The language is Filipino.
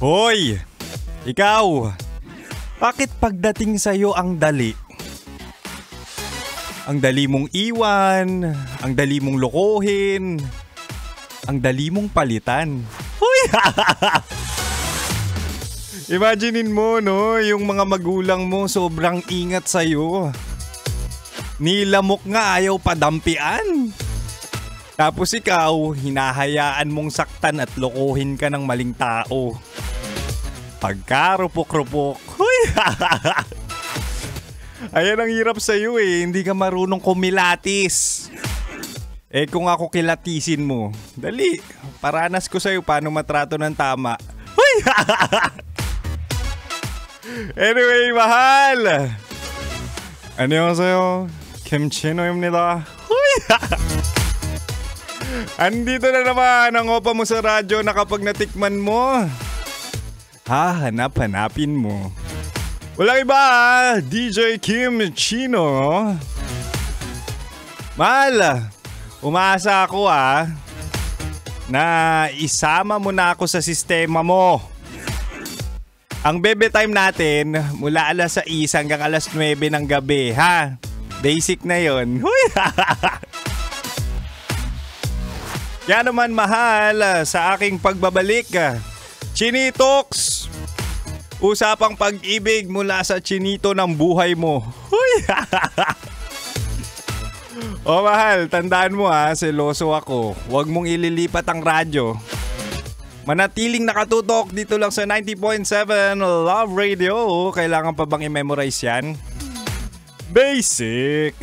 Hoy! Ikaw! Bakit pagdating sa'yo ang dali? Ang dali mong iwan, ang dali mong lokohin, ang dali mong palitan. Hoy! Imaginein mo, no? Yung mga magulang mo sobrang ingat sa'yo. Nilamok nga ayaw padampian. Tapos ikaw, hinahayaan mong saktan at lokohin ka ng maling tao. Pagkarupok-rupok. Huy! Ayan ang hirap sa'yo eh. Hindi ka marunong kumilatis. Eh kung ako kilatisin mo, dali. Paranas ko sa'yo paano matrato ng tama. Huy! Anyway, mahal. 안녕하세요. 김진호입니다. Huy! Andito na naman ang opa mo sa radyo na kapag natikman mo, hahanap-hanapin mo. Walang iba, DJ Kim Chino. Mahal, umaasa ako na isama mo na ako sa sistema mo. Ang bebe time natin mula alas 6 hanggang alas 9 ng gabi, ha? Basic na yon. Huy! Kaya naman mahal, sa aking pagbabalik, Chinitox! Usapang pag-ibig mula sa chinito ng buhay mo. Huy! O mahal, tandaan mo seloso ako. Huwag mong ililipat ang radyo. Manatiling nakatutok dito lang sa 90.7 Love Radio. Kailangan pa bang i-memorize yan? Basic!